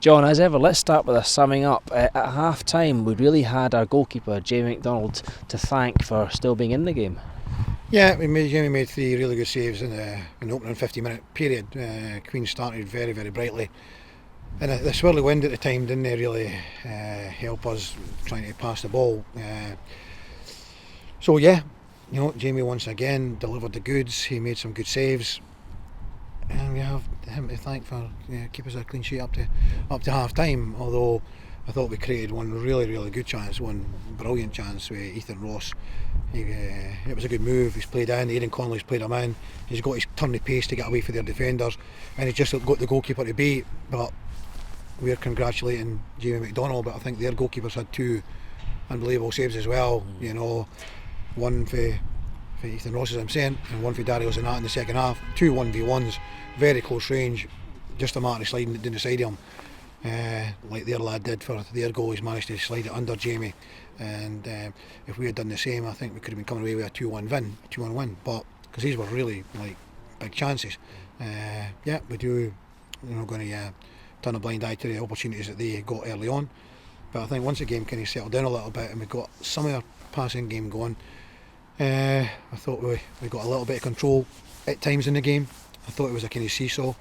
John, as ever, let's start with a summing up. At half time, we really had our goalkeeper, Jamie McDonald, to thank for still being in the game. Yeah, Jamie made 3 really good saves in the opening 50-minute period. Queen started very, very brightly. And the swirly wind at the time didn't really help us trying to pass the ball. So yeah, Jamie once again delivered the goods. He made some good saves. And we have him to thank for keeping us a clean sheet up to half time. Although I thought we created one really, really good chance, one brilliant chance with Ethan Ross. It was a good move. He's played in. Aidan Connolly's played him in. He's got his turn of pace to get away from their defenders, and he just got the goalkeeper to beat. But we're congratulating Jamie McDonald. But I think their goalkeepers had 2 unbelievable saves as well. One for Ethan Ross, as I'm saying, and one for Darius and that in the second half. 2 1v1s, very close range, just a matter of sliding it down the side of him, like their lad did for their goal. He's managed to slide it under Jamie, and if we had done the same, I think we could have been coming away with a 2-1 win. But because these were really big chances, we do, going to turn a blind eye to the opportunities that they got early on. But I think once the game kind of settled down a little bit and we got some of our passing game going, I thought we got a little bit of control at times in the game. I thought it was a kind of seesaw.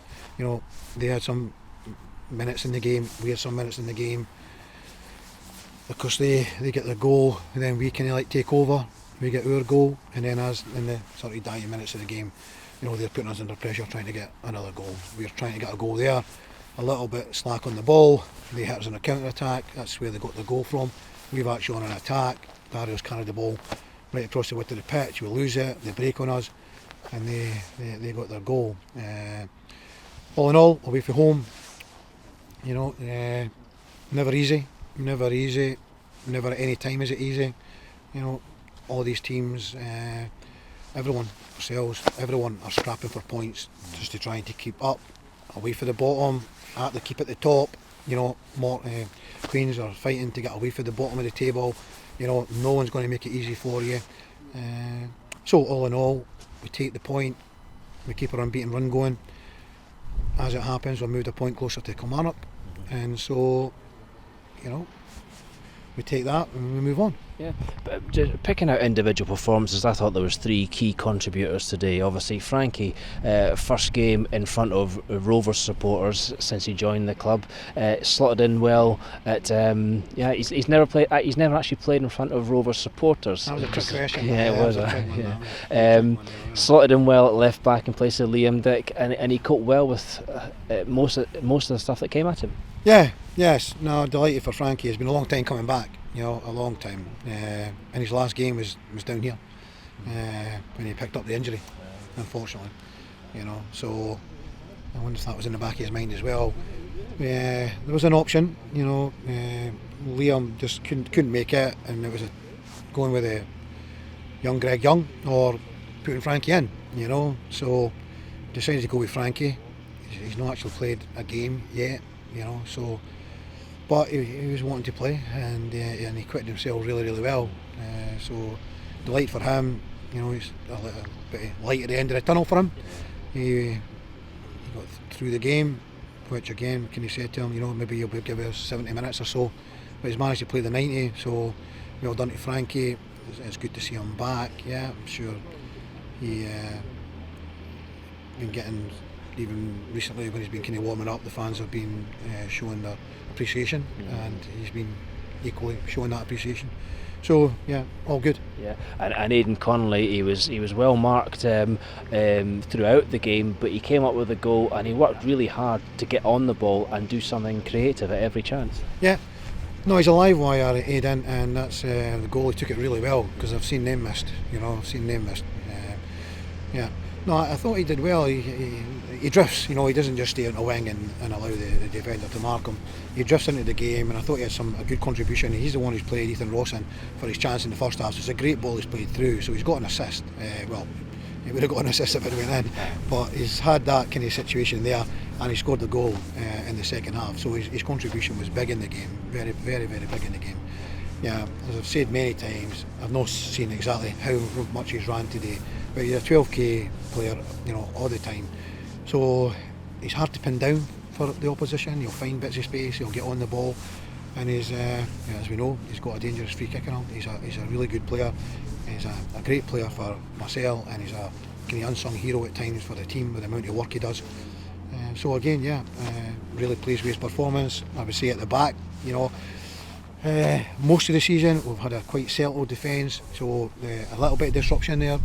They had some minutes in the game, we had some minutes in the game. Of course, they get their goal, and then we kind of take over. We get our goal, and then as in the sort of dying minutes of the game, they're putting us under pressure trying to get another goal. We're trying to get a goal there. A little bit slack on the ball. They hit us on a counter attack. That's where they got the goal from. We've actually on an attack. Darius carried the ball right across the width of the pitch. We lose it. They break on us, and they got their goal. All in all, away from home, never easy. Never at any time is it easy. All these teams, everyone, ourselves, everyone are scrapping for points just to try to keep up, away from the bottom, to keep at the top. More Queens are fighting to get away from the bottom of the table. No one's going to make it easy for you. So all in all, we take the point, we keep our unbeaten run going. As it happens, we'll move a point closer to Kilmarnock, and so we take that and we move on. Yeah, but just picking out individual performances, I thought there was 3 key contributors today. Obviously, Frankie, first game in front of Rovers supporters since he joined the club, slotted in well. He's never actually played in front of Rovers supporters. That was a trick question. Yeah, it was. Slotted in well at left back in place of Liam Dick, and he coped well with most of the stuff that came at him. Yeah, yes. No, delighted for Frankie. It's been a long time coming back. A long time. And his last game was down here when he picked up the injury, unfortunately. So I wonder if that was in the back of his mind as well. There was an option. Liam just couldn't make it, and it was going with a young Greg Young or putting Frankie in. So decided to go with Frankie. He's not actually played a game yet. So. But he was wanting to play, and he quitted himself really, really well. So delight for him. He's a bit of light at the end of the tunnel for him. He got through the game, which again, can you say to him, maybe he'll give us 70 minutes or so. But he's managed to play the 90, so well done to Frankie. It's good to see him back. Yeah, I'm sure he been getting, even recently when he's been kind of warming up, the fans have been showing their appreciation, and he's been equally showing that appreciation. So yeah, all good. Yeah, and Aidan Connolly, he was well marked throughout the game, but he came up with a goal and he worked really hard to get on the ball and do something creative at every chance. Yeah, no, he's a live wire, Aidan, and that's the goal. He took it really well, because I've seen them missed. Yeah. No, I thought he did well. He drifts, he doesn't just stay on a wing and allow the defender to mark him. He drifts into the game, and I thought he had a good contribution. He's the one who's played Ethan Ross in for his chance in the first half, so it's a great ball he's played through, so he's got an assist. He would have got an assist if it went in, but he's had that kind of situation there, and he scored the goal in the second half, so his contribution was big in the game, very, very, very big in the game. Yeah, as I've said many times, I've not seen exactly how much he's ran today, but he's a 12k player, all the time. So he's hard to pin down for the opposition. He'll find bits of space, he'll get on the ball, and he's, as we know, he's got a dangerous free kick in him. He's a really good player. He's a great player for Marcel, and he's a kind of unsung hero at times for the team with the amount of work he does. So again, really pleased with his performance. I would say at the back, most of the season we've had a quite settled defence, so a little bit of disruption there.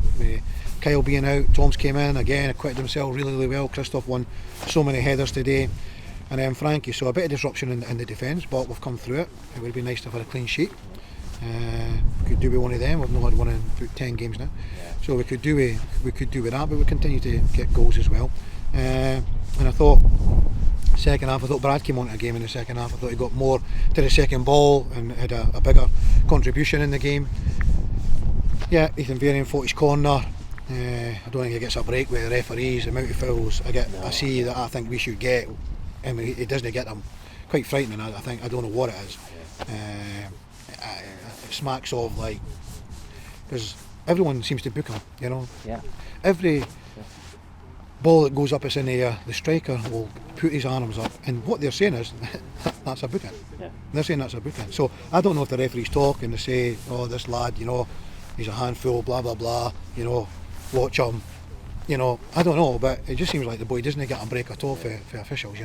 Kyle being out, Tom's came in again, acquitted himself really well. Christoph won so many headers today, and then Frankie. So a bit of disruption in the defence, but we've come through it. It would be nice to have had a clean sheet. We could do with one of them. We've not had one in about 10 games now, so we could do with that. But we continue to get goals as well. And I thought second half, I thought Brad came on to the game in the second half. I thought he got more to the second ball and had a bigger contribution in the game. Yeah, Ethan Varian fought his corner. I don't think he gets a break with the referees. The amount of fouls I see that I think we should get. I mean, he doesn't get them. Quite frightening. I think, I don't know what it is. It smacks of like, because everyone seems to book him. Yeah. Every ball that goes up, it's in the air, the striker will put his arms up, and what they're saying is that's a booking. Yeah. They're saying that's a booking. So I don't know if the referees talk and they say, oh, this lad, he's a handful, blah blah blah, watch him. I don't know, but it just seems like the boy doesn't get a break at all for officials.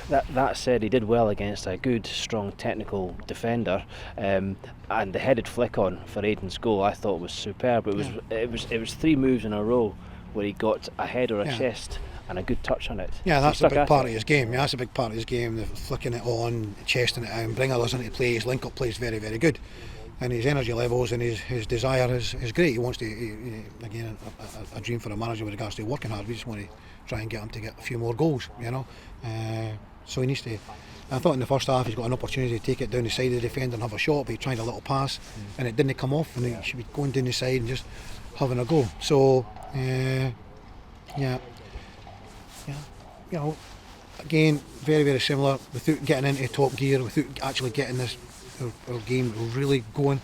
That said, he did well against a good, strong, technical defender, and the headed flick on for Aidan's goal I thought was superb. It was 3 moves in a row where he got a head or a chest and a good touch on it. Yeah, that's a big part of his game. Yeah, that's a big part of his game. The flicking it on, chesting it out, bring others into play. His link-up play is very, very good, and his energy levels and his desire is great. He wants to, again, a dream for a manager with regards to working hard. We just want to try and get him to get a few more goals. So he needs to. I thought in the first half he's got an opportunity to take it down the side of the defender and have a shot, but he tried a little pass and it didn't come off, and he should be going down the side and just having a go. So again, very, very similar, without getting into top gear, without actually getting our game really going.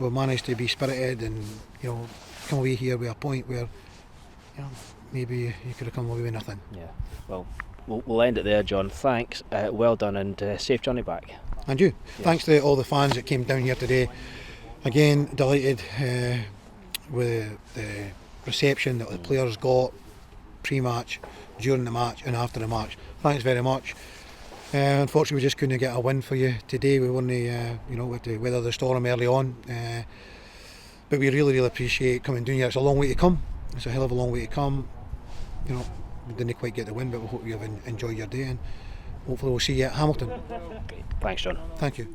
We've managed to be spirited and come away here with a point where maybe you could have come away with nothing. Yeah, well, we'll end it there, John. Thanks, well done, and safe journey back. And you. Yes. Thanks to all the fans that came down here today. Again, delighted with the reception that the players got pre-match, during the match and after the match. Thanks very much. Unfortunately we just couldn't get a win for you today. We only we had to weather the storm early on, but we really appreciate coming down here. It's a long way to come. It's a hell of a long way to come. We didn't quite get the win, but we hope you have enjoyed your day, and hopefully we'll see you at Hamilton. Thanks, John. Thank you.